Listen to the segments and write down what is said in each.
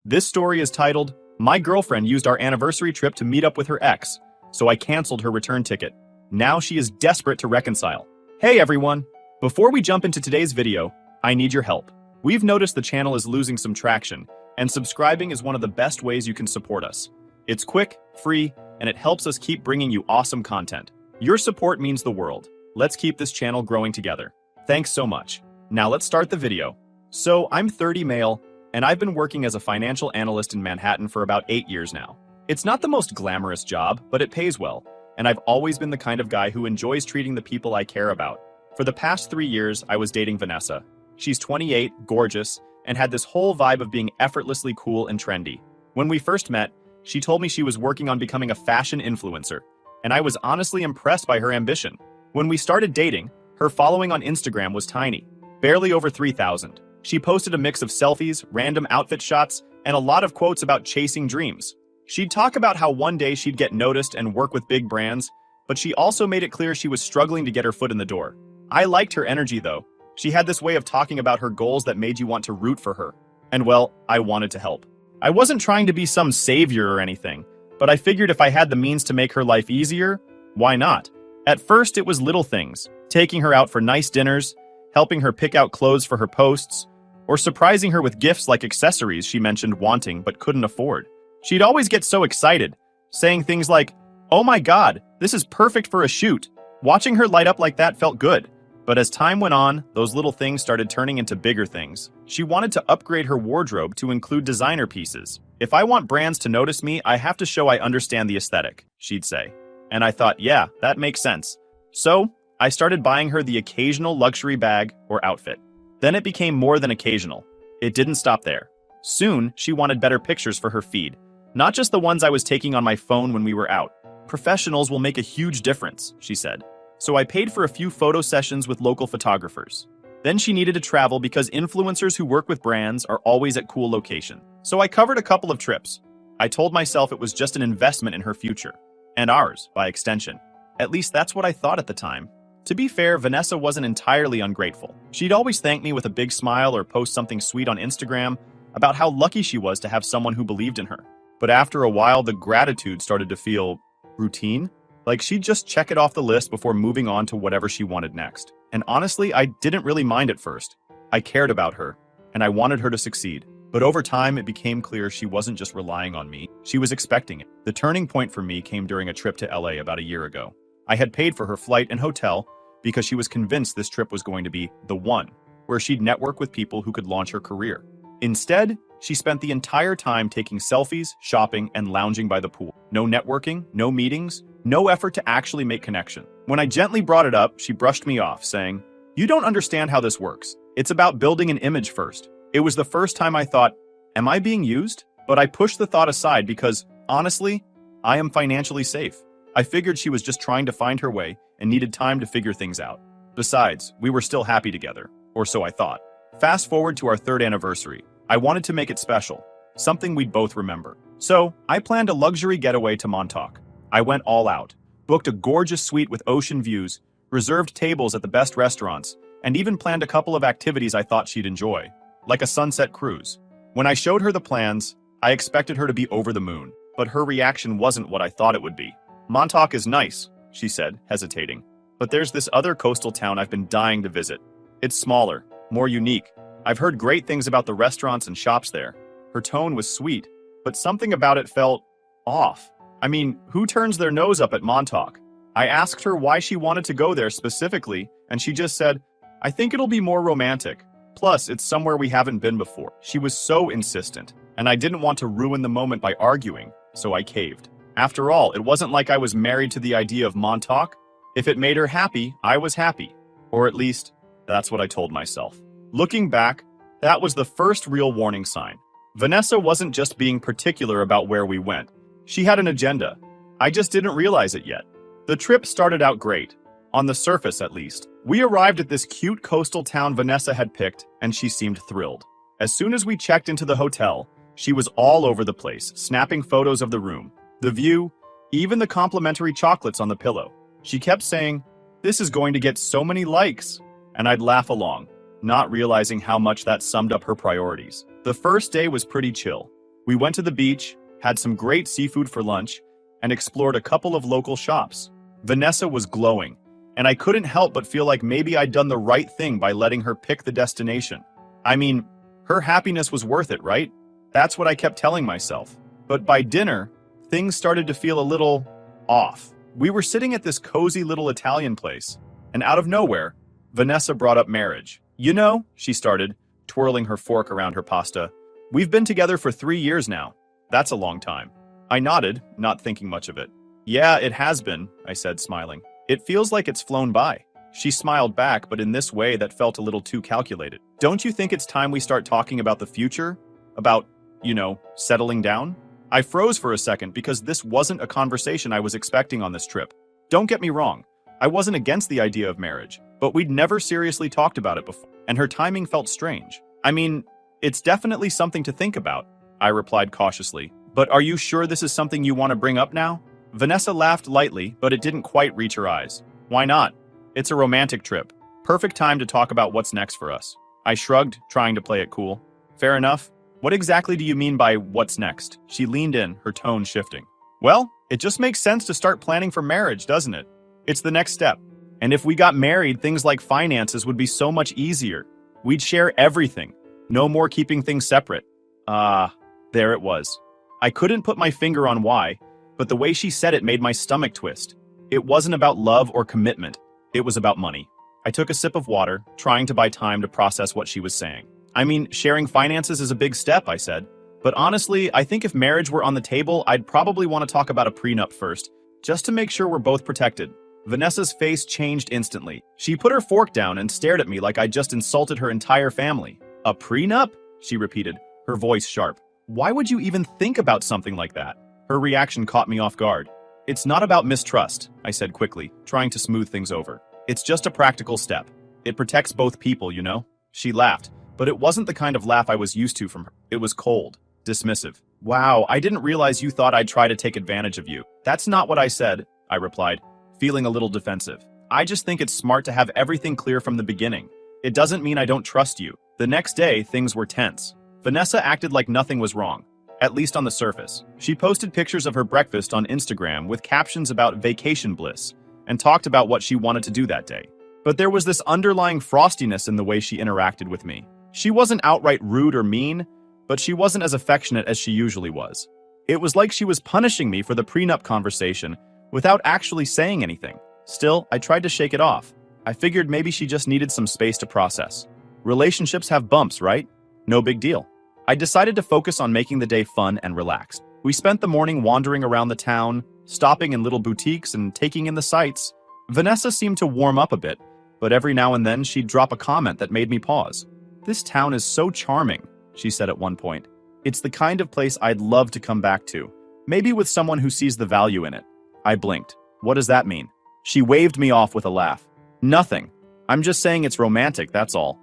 This story is titled, My Girlfriend Used Our Anniversary Trip to Meet Up with Her Ex, so I canceled her return ticket. Now she is desperate to reconcile. Hey everyone! Before we jump into today's video, I need your help. We've noticed the channel is losing some traction, and subscribing is one of the best ways you can support us. It's quick, free, and it helps us keep bringing you awesome content. Your support means the world. Let's keep this channel growing together. Thanks so much. Now let's start the video. So, I'm 30 male, and I've been working as a financial analyst in Manhattan for about 8 years now. It's not the most glamorous job, but it pays well, and I've always been the kind of guy who enjoys treating the people I care about. For the past 3 years, I was dating Vanessa. She's 28, gorgeous, and had this whole vibe of being effortlessly cool and trendy. When we first met, she told me she was working on becoming a fashion influencer, and I was honestly impressed by her ambition. When we started dating, her following on Instagram was tiny, barely over 3,000. She posted a mix of selfies, random outfit shots, and a lot of quotes about chasing dreams. She'd talk about how one day she'd get noticed and work with big brands, but she also made it clear she was struggling to get her foot in the door. I liked her energy though. She had this way of talking about her goals that made you want to root for her. And well, I wanted to help. I wasn't trying to be some savior or anything, but I figured if I had the means to make her life easier, why not? At first, it was little things, taking her out for nice dinners, helping her pick out clothes for her posts, or surprising her with gifts like accessories she mentioned wanting but couldn't afford. She'd always get so excited, saying things like, "Oh my god, this is perfect for a shoot." Watching her light up like that felt good. But as time went on, those little things started turning into bigger things. She wanted to upgrade her wardrobe to include designer pieces. "If I want brands to notice me, I have to show I understand the aesthetic," she'd say. And I thought, yeah, that makes sense. So, I started buying her the occasional luxury bag or outfit. Then it became more than occasional. It didn't stop there. Soon, she wanted better pictures for her feed. Not just the ones I was taking on my phone when we were out. "Professionals will make a huge difference," she said. So I paid for a few photo sessions with local photographers. Then she needed to travel because influencers who work with brands are always at cool locations. So I covered a couple of trips. I told myself it was just an investment in her future. And ours, by extension. At least that's what I thought at the time. To be fair, Vanessa wasn't entirely ungrateful. She'd always thank me with a big smile or post something sweet on Instagram about how lucky she was to have someone who believed in her. But after a while, the gratitude started to feel routine. Like she'd just check it off the list before moving on to whatever she wanted next. And honestly, I didn't really mind at first. I cared about her, and I wanted her to succeed. But over time, it became clear she wasn't just relying on me, she was expecting it. The turning point for me came during a trip to LA about a year ago. I had paid for her flight and hotel because she was convinced this trip was going to be the one, where she'd network with people who could launch her career. Instead, she spent the entire time taking selfies, shopping, and lounging by the pool. No networking, no meetings, no effort to actually make connection. When I gently brought it up, she brushed me off, saying, "You don't understand how this works. It's about building an image first." It was the first time I thought, am I being used? But I pushed the thought aside because, honestly, I am financially safe. I figured she was just trying to find her way and needed time to figure things out. Besides, we were still happy together, or so I thought. Fast forward to our 3rd anniversary. I wanted to make it special, something we'd both remember. So, I planned a luxury getaway to Montauk. I went all out, booked a gorgeous suite with ocean views, reserved tables at the best restaurants, and even planned a couple of activities I thought she'd enjoy, like a sunset cruise. When I showed her the plans, I expected her to be over the moon, but her reaction wasn't what I thought it would be. "Montauk is nice," she said, hesitating. "But there's this other coastal town I've been dying to visit. It's smaller, more unique. I've heard great things about the restaurants and shops there." Her tone was sweet, but something about it felt off. I mean, who turns their nose up at Montauk? I asked her why she wanted to go there specifically, and she just said, "I think it'll be more romantic. Plus, it's somewhere we haven't been before." She was so insistent, and I didn't want to ruin the moment by arguing, so I caved. After all, it wasn't like I was married to the idea of Montauk. If it made her happy, I was happy. Or at least, that's what I told myself. Looking back, that was the first real warning sign. Vanessa wasn't just being particular about where we went. She had an agenda. I just didn't realize it yet. The trip started out great. On the surface, at least. We arrived at this cute coastal town Vanessa had picked, and she seemed thrilled. As soon as we checked into the hotel, she was all over the place, snapping photos of the room, the view, even the complimentary chocolates on the pillow. She kept saying, "This is going to get so many likes," and I'd laugh along, not realizing how much that summed up her priorities. The first day was pretty chill. We went to the beach, had some great seafood for lunch, and explored a couple of local shops. Vanessa was glowing, and I couldn't help but feel like maybe I'd done the right thing by letting her pick the destination. I mean, her happiness was worth it, right? That's what I kept telling myself. But by dinner, things started to feel a little off. We were sitting at this cozy little Italian place, and out of nowhere, Vanessa brought up marriage. You know, she started, twirling her fork around her pasta, we've been together for 3 years now. That's a long time. I nodded, not thinking much of it. Yeah, it has been, I said, smiling. It feels like it's flown by. She smiled back, but in this way that felt a little too calculated. Don't you think it's time we start talking about the future? About, settling down? I froze for a second because this wasn't a conversation I was expecting on this trip. Don't get me wrong, I wasn't against the idea of marriage, but we'd never seriously talked about it before, and her timing felt strange. I mean, it's definitely something to think about, I replied cautiously. But are you sure this is something you want to bring up now? Vanessa laughed lightly, but it didn't quite reach her eyes. Why not? It's a romantic trip. Perfect time to talk about what's next for us. I shrugged, trying to play it cool. Fair enough. What exactly do you mean by what's next? She leaned in, her tone shifting. Well, it just makes sense to start planning for marriage, doesn't it? It's the next step. And if we got married, things like finances would be so much easier. We'd share everything. No more keeping things separate. There it was. I couldn't put my finger on why, but the way she said it made my stomach twist. It wasn't about love or commitment. It was about money. I took a sip of water, trying to buy time to process what she was saying. I mean, sharing finances is a big step, I said. But honestly, I think if marriage were on the table, I'd probably want to talk about a prenup first, just to make sure we're both protected. Vanessa's face changed instantly. She put her fork down and stared at me like I'd just insulted her entire family. A prenup? She repeated, her voice sharp. Why would you even think about something like that? Her reaction caught me off guard. It's not about mistrust, I said quickly, trying to smooth things over. It's just a practical step. It protects both people, you know? She laughed, but it wasn't the kind of laugh I was used to from her. It was cold, dismissive. Wow, I didn't realize you thought I'd try to take advantage of you. That's not what I said, I replied, feeling a little defensive. I just think it's smart to have everything clear from the beginning. It doesn't mean I don't trust you. The next day, things were tense. Vanessa acted like nothing was wrong, at least on the surface. She posted pictures of her breakfast on Instagram with captions about vacation bliss, and talked about what she wanted to do that day. But there was this underlying frostiness in the way she interacted with me. She wasn't outright rude or mean, but she wasn't as affectionate as she usually was. It was like she was punishing me for the prenup conversation without actually saying anything. Still, I tried to shake it off. I figured maybe she just needed some space to process. Relationships have bumps, right? No big deal. I decided to focus on making the day fun and relaxed. We spent the morning wandering around the town, stopping in little boutiques and taking in the sights. Vanessa seemed to warm up a bit, but every now and then she'd drop a comment that made me pause. This town is so charming, she said at one point. It's the kind of place I'd love to come back to, maybe with someone who sees the value in it. I blinked. What does that mean? She waved me off with a laugh. Nothing. I'm just saying it's romantic, that's all.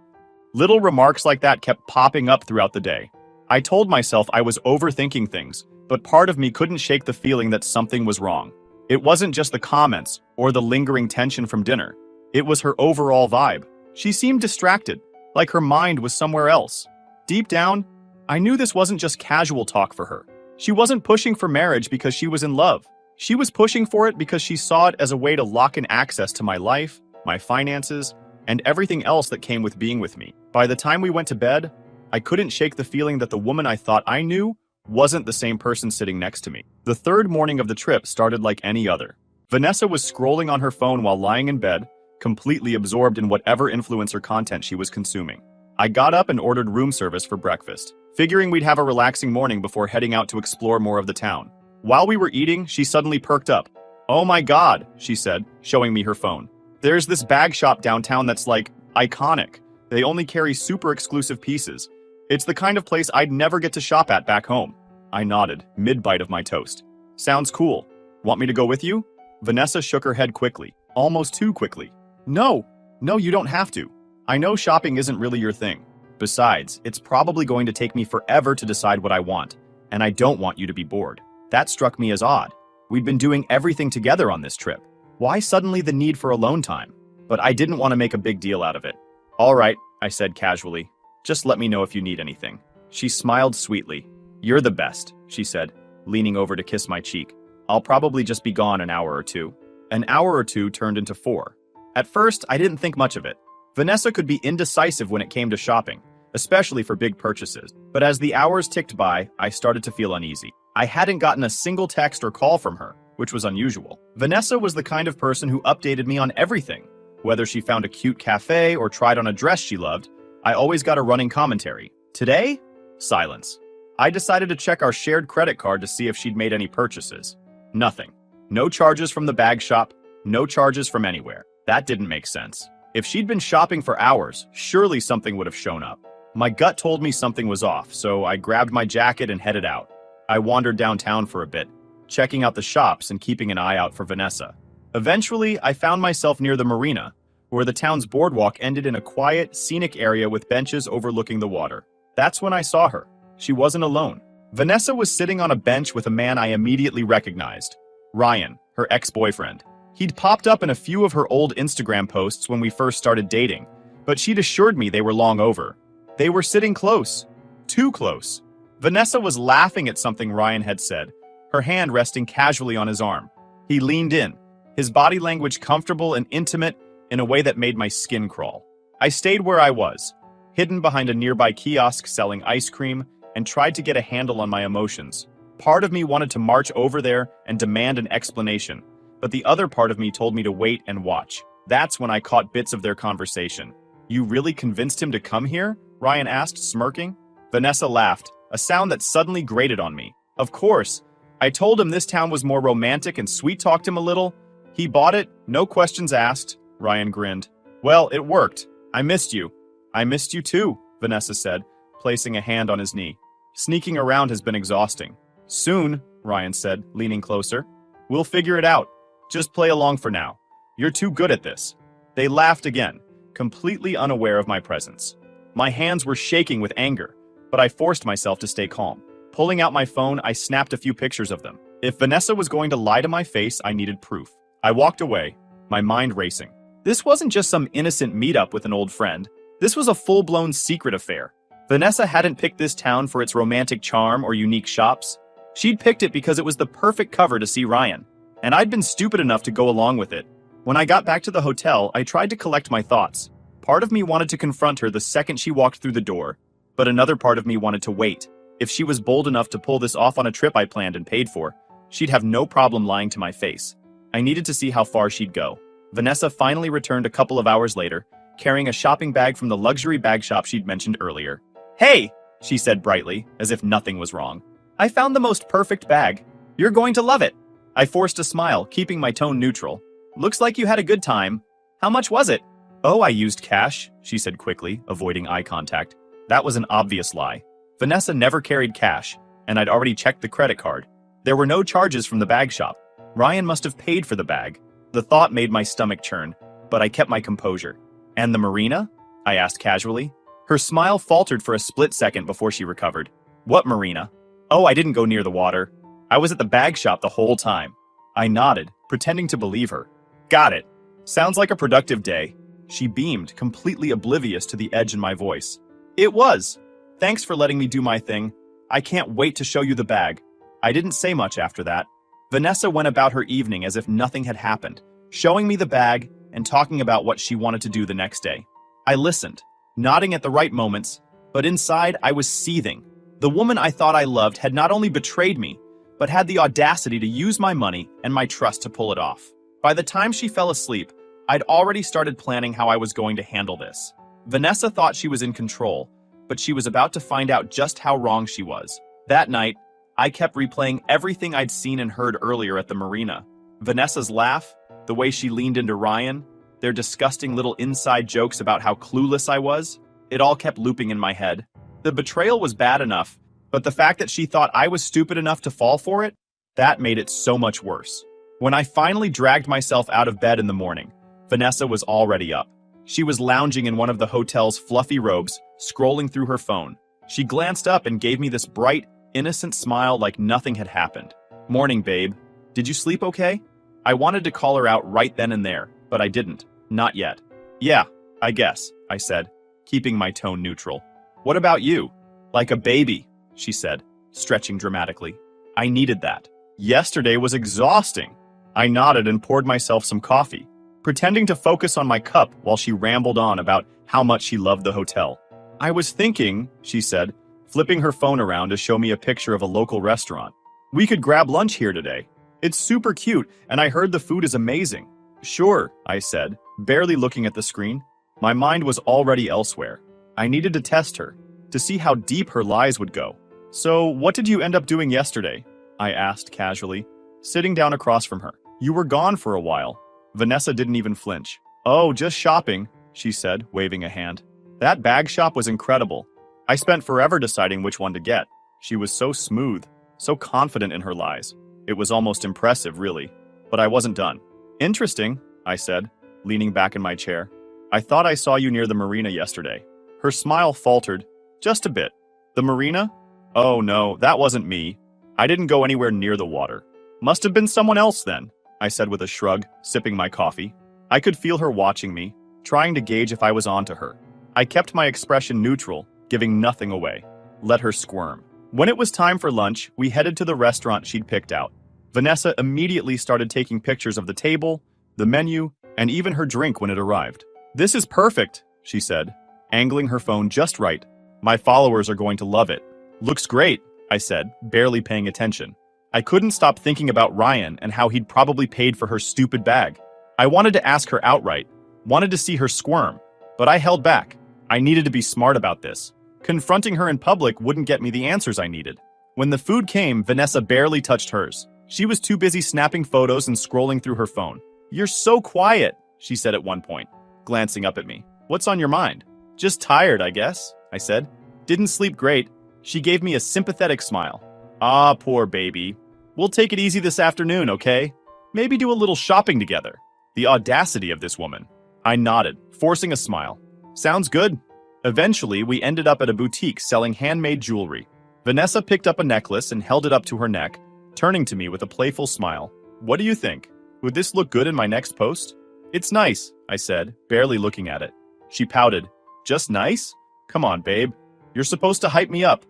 Little remarks like that kept popping up throughout the day. I told myself I was overthinking things, but part of me couldn't shake the feeling that something was wrong. It wasn't just the comments or the lingering tension from dinner. It was her overall vibe. She seemed distracted, like her mind was somewhere else. Deep down, I knew this wasn't just casual talk for her. She wasn't pushing for marriage because she was in love. She was pushing for it because she saw it as a way to lock in access to my life, my finances, and everything else that came with being with me. By the time we went to bed, I couldn't shake the feeling that the woman I thought I knew wasn't the same person sitting next to me. The third morning of the trip started like any other. Vanessa was scrolling on her phone while lying in bed, completely absorbed in whatever influencer content she was consuming. I got up and ordered room service for breakfast, figuring we'd have a relaxing morning before heading out to explore more of the town. While we were eating, she suddenly perked up. "Oh my God," she said, showing me her phone. "There's this bag shop downtown that's like iconic. They only carry super exclusive pieces. It's the kind of place I'd never get to shop at back home." I nodded, mid-bite of my toast. "Sounds cool. Want me to go with you?" Vanessa shook her head quickly, almost too quickly. No, you don't have to. I know shopping isn't really your thing. Besides, it's probably going to take me forever to decide what I want, and I don't want you to be bored. That struck me as odd. We'd been doing everything together on this trip. Why suddenly the need for alone time? But I didn't want to make a big deal out of it. "All right," I said casually. "Just let me know if you need anything." She smiled sweetly. You're the best, she said, leaning over to kiss my cheek. I'll probably just be gone an hour or two. An hour or two turned into 4. At first, I didn't think much of it. Vanessa could be indecisive when it came to shopping, especially for big purchases. But as the hours ticked by, I started to feel uneasy. I hadn't gotten a single text or call from her, which was unusual. Vanessa was the kind of person who updated me on everything. Whether she found a cute cafe or tried on a dress she loved, I always got a running commentary. Today? Silence. I decided to check our shared credit card to see if she'd made any purchases. Nothing. No charges from the bag shop, no charges from anywhere. That didn't make sense. If she'd been shopping for hours, surely something would have shown up. My gut told me something was off, so I grabbed my jacket and headed out. I wandered downtown for a bit, checking out the shops and keeping an eye out for Vanessa. Eventually, I found myself near the marina, where the town's boardwalk ended in a quiet, scenic area with benches overlooking the water. That's when I saw her. She wasn't alone. Vanessa was sitting on a bench with a man I immediately recognized. Ryan, her ex-boyfriend. He'd popped up in a few of her old Instagram posts when we first started dating, but she'd assured me they were long over. They were sitting close. Too close. Vanessa was laughing at something Ryan had said, her hand resting casually on his arm. He leaned in, his body language comfortable and intimate in a way that made my skin crawl. I stayed where I was, hidden behind a nearby kiosk selling ice cream, and tried to get a handle on my emotions. Part of me wanted to march over there and demand an explanation, but the other part of me told me to wait and watch. That's when I caught bits of their conversation. You really convinced him to come here? Ryan asked, smirking. Vanessa laughed, a sound that suddenly grated on me. Of course. I told him this town was more romantic and sweet-talked him a little. He bought it, no questions asked. Ryan grinned. Well, it worked. I missed you. I missed you too, Vanessa said, placing a hand on his knee. Sneaking around has been exhausting. Soon, Ryan said, leaning closer. We'll figure it out. Just play along for now. You're too good at this. They laughed again, completely unaware of my presence. My hands were shaking with anger, but I forced myself to stay calm. Pulling out my phone, I snapped a few pictures of them. If Vanessa was going to lie to my face, I needed proof. I walked away, my mind racing. This wasn't just some innocent meetup with an old friend. This was a full-blown secret affair. Vanessa hadn't picked this town for its romantic charm or unique shops. She'd picked it because it was the perfect cover to see Ryan, and I'd been stupid enough to go along with it. When I got back to the hotel, I tried to collect my thoughts. Part of me wanted to confront her the second she walked through the door, but another part of me wanted to wait. If she was bold enough to pull this off on a trip I planned and paid for, she'd have no problem lying to my face. I needed to see how far she'd go. Vanessa finally returned a couple of hours later, carrying a shopping bag from the luxury bag shop she'd mentioned earlier. Hey, she said brightly, as if nothing was wrong. I found the most perfect bag. You're going to love it. I forced a smile, keeping my tone neutral. Looks like you had a good time. How much was it? Oh, I used cash, she said quickly, avoiding eye contact. That was an obvious lie. Vanessa never carried cash, and I'd already checked the credit card. There were no charges from the bag shop. Ryan must have paid for the bag. The thought made my stomach churn, but I kept my composure. And the marina? I asked casually. Her smile faltered for a split second before she recovered. What marina? Oh, I didn't go near the water. I was at the bag shop the whole time. I nodded, pretending to believe her. Got it. Sounds like a productive day. She beamed, completely oblivious to the edge in my voice. It was. Thanks for letting me do my thing. I can't wait to show you the bag. I didn't say much after that. Vanessa went about her evening as if nothing had happened, showing me the bag and talking about what she wanted to do the next day. I listened, nodding at the right moments, but inside I was seething. The woman I thought I loved had not only betrayed me, but had the audacity to use my money and my trust to pull it off. By the time she fell asleep, I'd already started planning how I was going to handle this. Vanessa thought she was in control, but she was about to find out just how wrong she was. That night, I kept replaying everything I'd seen and heard earlier at the marina. Vanessa's laugh, the way she leaned into Ryan, their disgusting little inside jokes about how clueless I was, it all kept looping in my head. The betrayal was bad enough, but the fact that she thought I was stupid enough to fall for it, that made it so much worse. When I finally dragged myself out of bed in the morning, Vanessa was already up. She was lounging in one of the hotel's fluffy robes, scrolling through her phone. She glanced up and gave me this bright, innocent smile like nothing had happened. Morning, babe. Did you sleep okay? I wanted to call her out right then and there, but I didn't. Not yet. Yeah, I guess, I said, keeping my tone neutral. What about you? Like a baby, she said. stretching dramatically. I needed that. Yesterday was exhausting. I nodded and poured myself some coffee, pretending to focus on my cup while she rambled on about how much she loved the hotel. I was thinking, she said, flipping her phone around to show me a picture of a local restaurant. We could grab lunch here today. It's super cute, and I heard the food is amazing. Sure, I said, barely looking at the screen. My mind was already elsewhere. I needed to test her, to see how deep her lies would go. So, what did you end up doing yesterday? I asked casually, sitting down across from her. You were gone for a while. Vanessa didn't even flinch. Oh, just shopping, she said, waving a hand. That bag shop was incredible. I spent forever deciding which one to get. She was so smooth, so confident in her lies. It was almost impressive, really. But I wasn't done. Interesting, I said, leaning back in my chair. I thought I saw you near the marina yesterday. Her smile faltered, just a bit. The marina? Oh no, that wasn't me. I didn't go anywhere near the water. Must have been someone else then, I said with a shrug, sipping my coffee. I could feel her watching me, trying to gauge if I was onto her. I kept my expression neutral, giving nothing away. Let her squirm. When it was time for lunch, we headed to the restaurant she'd picked out. Vanessa immediately started taking pictures of the table, the menu, and even her drink when it arrived. This is perfect, she said, angling her phone just right. My followers are going to love it. Looks great, I said, barely paying attention. I couldn't stop thinking about Ryan and how he'd probably paid for her stupid bag. I wanted to ask her outright, wanted to see her squirm, but I held back. I needed to be smart about this. Confronting her in public wouldn't get me the answers I needed. When the food came, Vanessa barely touched hers. She was too busy snapping photos and scrolling through her phone. You're so quiet, she said at one point, glancing up at me. What's on your mind? Just tired, I guess, I said. Didn't sleep great. She gave me a sympathetic smile. Ah, poor baby. We'll take it easy this afternoon, okay? Maybe do a little shopping together. The audacity of this woman. I nodded, forcing a smile. Sounds good. Eventually, we ended up at a boutique selling handmade jewelry. Vanessa picked up a necklace and held it up to her neck, turning to me with a playful smile. What do you think? Would this look good in my next post? It's nice, I said, barely looking at it. She pouted. Just nice? Come on, babe. You're supposed to hype me up.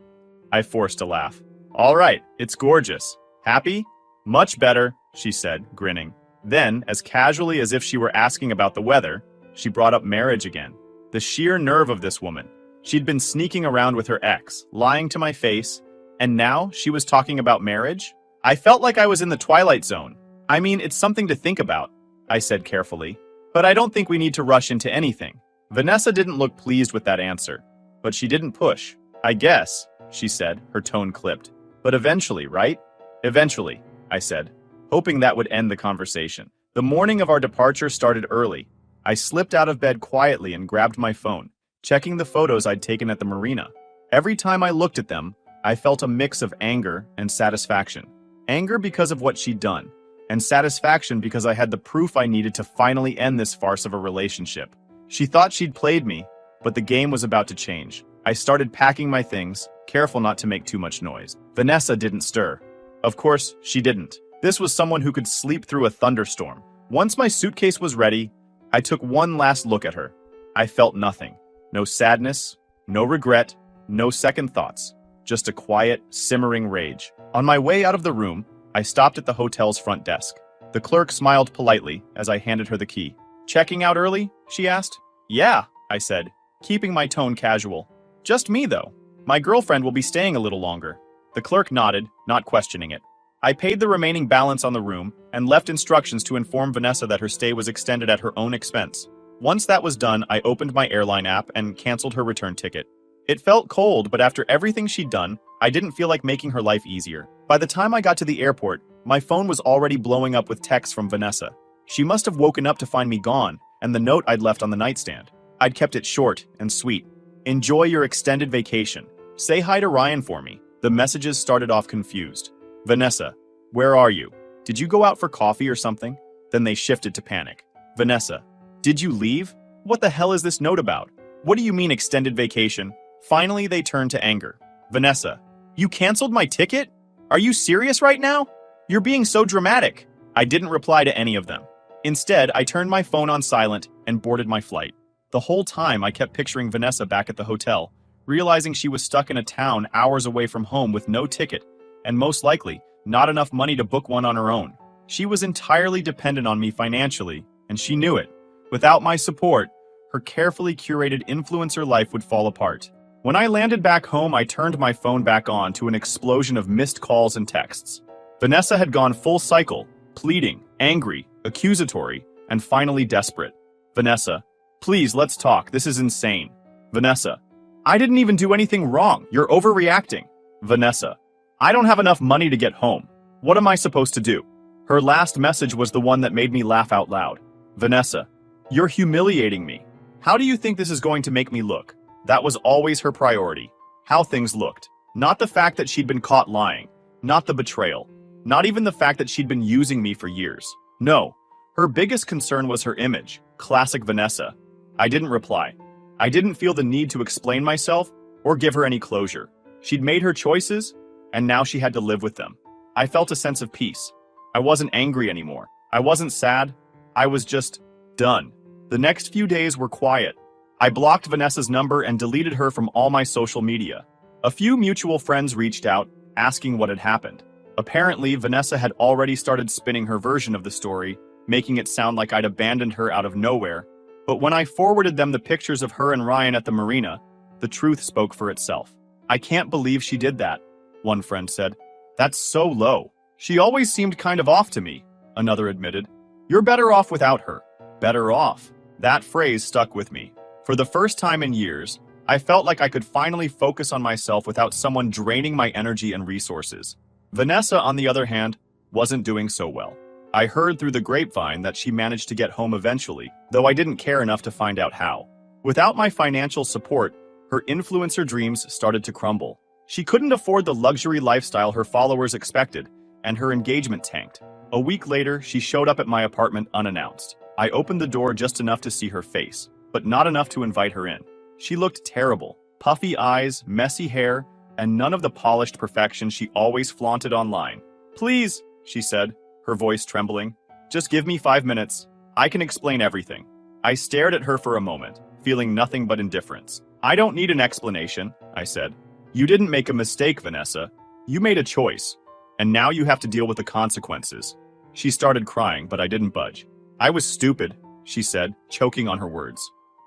I forced a laugh. All right, it's gorgeous. Happy? Much better, she said, grinning. Then, as casually as if she were asking about the weather, she brought up marriage again. The sheer nerve of this woman. She'd been sneaking around with her ex, lying to my face, and now she was talking about marriage? I felt like I was in the Twilight Zone. I mean, it's something to think about, I said carefully. But I don't think we need to rush into anything. Vanessa didn't look pleased with that answer, but she didn't push. I guess, she said, her tone clipped. But eventually, right? Eventually, I said, hoping that would end the conversation. The morning of our departure started early. I slipped out of bed quietly and grabbed my phone, checking the photos I'd taken at the marina. Every time I looked at them, I felt a mix of anger and satisfaction. Anger because of what she'd done, and satisfaction because I had the proof I needed to finally end this farce of a relationship. She thought she'd played me, but the game was about to change. I started packing my things, careful not to make too much noise. Vanessa didn't stir. Of course, she didn't. This was someone who could sleep through a thunderstorm. Once my suitcase was ready, I took one last look at her. I felt nothing. No sadness, no regret, no second thoughts. Just a quiet, simmering rage. On my way out of the room, I stopped at the hotel's front desk. The clerk smiled politely as I handed her the key. Checking out early? She asked. Yeah, I said, keeping my tone casual. Just me, though. My girlfriend will be staying a little longer. The clerk nodded, not questioning it. I paid the remaining balance on the room and left instructions to inform Vanessa that her stay was extended at her own expense. Once that was done, I opened my airline app and canceled her return ticket. It felt cold, but after everything she'd done, I didn't feel like making her life easier. By the time I got to the airport, my phone was already blowing up with texts from Vanessa. She must have woken up to find me gone, and the note I'd left on the nightstand. I'd kept it short and sweet. Enjoy your extended vacation. Say hi to Ryan for me. The messages started off confused. Vanessa, where are you? Did you go out for coffee or something? Then they shifted to panic. Vanessa, did you leave? What the hell is this note about? What do you mean extended vacation? Finally, they turned to anger. Vanessa, you canceled my ticket? Are you serious right now? You're being so dramatic. I didn't reply to any of them. Instead, I turned my phone on silent and boarded my flight. The whole time, I kept picturing Vanessa back at the hotel, realizing she was stuck in a town hours away from home with no ticket, and most likely, not enough money to book one on her own. She was entirely dependent on me financially, and she knew it. Without my support, her carefully curated influencer life would fall apart. When I landed back home, I turned my phone back on to an explosion of missed calls and texts. Vanessa had gone full cycle, pleading, angry, accusatory, and finally desperate. Vanessa, please, let's talk. This is insane. Vanessa, I didn't even do anything wrong. You're overreacting. Vanessa, I don't have enough money to get home. What am I supposed to do? Her last message was the one that made me laugh out loud. Vanessa, you're humiliating me. How do you think this is going to make me look? That was always her priority. How things looked. Not the fact that she'd been caught lying. Not the betrayal. Not even the fact that she'd been using me for years. No. Her biggest concern was her image. Classic Vanessa. I didn't reply. I didn't feel the need to explain myself or give her any closure. She'd made her choices, and now she had to live with them. I felt a sense of peace. I wasn't angry anymore. I wasn't sad. I was just done. The next few days were quiet. I blocked Vanessa's number and deleted her from all my social media. A few mutual friends reached out, asking what had happened. Apparently, Vanessa had already started spinning her version of the story, making it sound like I'd abandoned her out of nowhere. But when I forwarded them the pictures of her and Ryan at the marina, the truth spoke for itself. I can't believe she did that, one friend said. That's so low. She always seemed kind of off to me, another admitted. You're better off without her. Better off. That phrase stuck with me. For the first time in years, I felt like I could finally focus on myself without someone draining my energy and resources. Vanessa, on the other hand, wasn't doing so well. I heard through the grapevine that she managed to get home eventually, though I didn't care enough to find out how. Without my financial support, her influencer dreams started to crumble. She couldn't afford the luxury lifestyle her followers expected, and her engagement tanked. A week later, she showed up at my apartment unannounced. I opened the door just enough to see her face, but not enough to invite her in. She looked terrible. Puffy eyes, messy hair, and none of the polished perfection she always flaunted online. Please, she said, her voice trembling. Just give me 5 minutes. I can explain everything. I stared at her for a moment, feeling nothing but indifference. I don't need an explanation, I said. You didn't make a mistake, Vanessa. You made a choice, and now you have to deal with the consequences. She started crying, but I didn't budge. I was stupid, she said, choking on her words.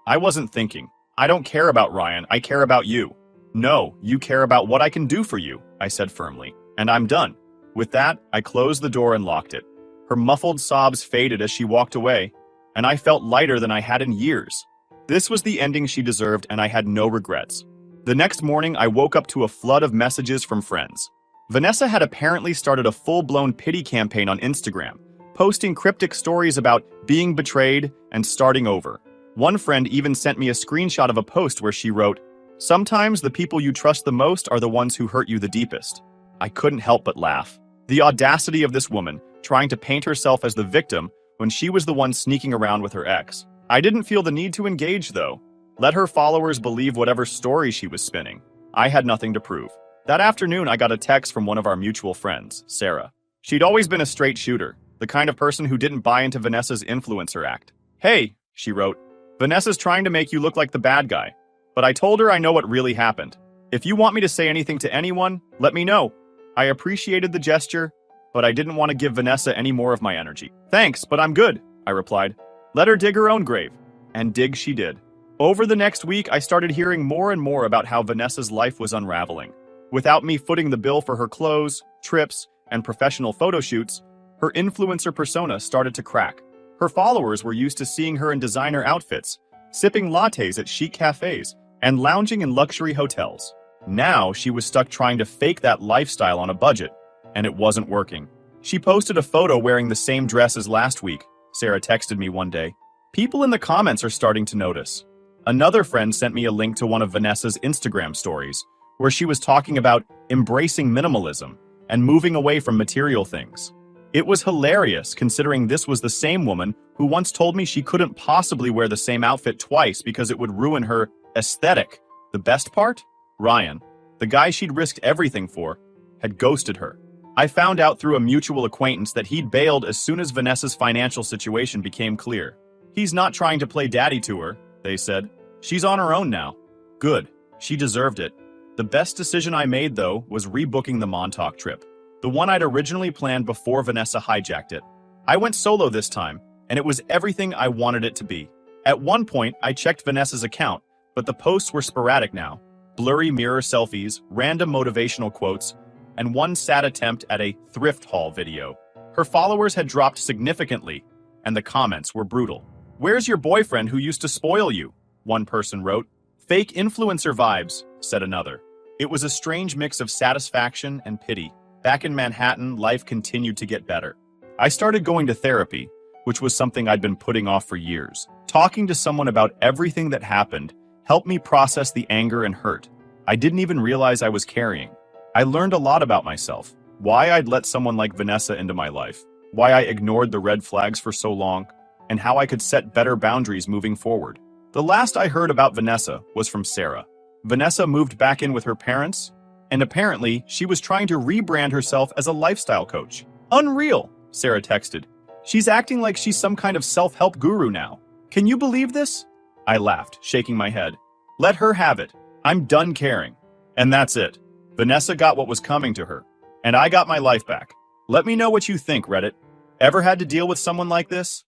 I wasn't thinking. I don't care about Ryan, I care about you. No, you care about what I can do for you, I said firmly, and I'm done. With that, I closed the door and locked it. Her muffled sobs faded as she walked away, and I felt lighter than I had in years. This was the ending she deserved, and I had no regrets. The next morning, I woke up to a flood of messages from friends. Vanessa had apparently started a full-blown pity campaign on Instagram, posting cryptic stories about being betrayed and starting over. One friend even sent me a screenshot of a post where she wrote, "Sometimes the people you trust the most are the ones who hurt you the deepest." I couldn't help but laugh. The audacity of this woman, trying to paint herself as the victim when she was the one sneaking around with her ex. I didn't feel the need to engage, though. Let her followers believe whatever story she was spinning. I had nothing to prove. That afternoon, I got a text from one of our mutual friends, Sarah. She'd always been a straight shooter, the kind of person who didn't buy into Vanessa's influencer act. "Hey," she wrote, "Vanessa's trying to make you look like the bad guy. But I told her I know what really happened. If you want me to say anything to anyone, let me know." I appreciated the gesture, but I didn't want to give Vanessa any more of my energy. "Thanks, but I'm good," I replied. "Let her dig her own grave." And dig she did. Over the next week, I started hearing more and more about how Vanessa's life was unraveling. Without me footing the bill for her clothes, trips, and professional photo shoots, her influencer persona started to crack. Her followers were used to seeing her in designer outfits, sipping lattes at chic cafes, and lounging in luxury hotels. Now she was stuck trying to fake that lifestyle on a budget, and it wasn't working. She posted a photo wearing the same dress as last week, Sarah texted me one day. People in the comments are starting to notice. Another friend sent me a link to one of Vanessa's Instagram stories, where she was talking about embracing minimalism and moving away from material things. It was hilarious, considering this was the same woman who once told me she couldn't possibly wear the same outfit twice because it would ruin her aesthetic. The best part? Ryan, the guy she'd risked everything for, had ghosted her. I found out through a mutual acquaintance that he'd bailed as soon as Vanessa's financial situation became clear. He's not trying to play daddy to her, they said. She's on her own now. Good. She deserved it. The best decision I made, though, was rebooking the Montauk trip, the one I'd originally planned before Vanessa hijacked it. I went solo this time, and it was everything I wanted it to be. At one point, I checked Vanessa's account, but the posts were sporadic now. Blurry mirror selfies, random motivational quotes, and one sad attempt at a thrift haul video. Her followers had dropped significantly, and the comments were brutal. "Where's your boyfriend who used to spoil you?" one person wrote. "Fake influencer vibes," said another. It was a strange mix of satisfaction and pity. Back in Manhattan, life continued to get better. I started going to therapy, which was something I'd been putting off for years. Talking to someone about everything that happened helped me process the anger and hurt I didn't even realize I was carrying. I learned a lot about myself, why I'd let someone like Vanessa into my life, why I ignored the red flags for so long, and how I could set better boundaries moving forward. The last I heard about Vanessa was from Sarah. Vanessa moved back in with her parents, and apparently she was trying to rebrand herself as a lifestyle coach. "Unreal," Sarah texted. "She's acting like she's some kind of self-help guru now. Can you believe this?" I laughed, shaking my head. "Let her have it. I'm done caring." And that's it. Vanessa got what was coming to her, and I got my life back. Let me know what you think, Reddit. Ever had to deal with someone like this?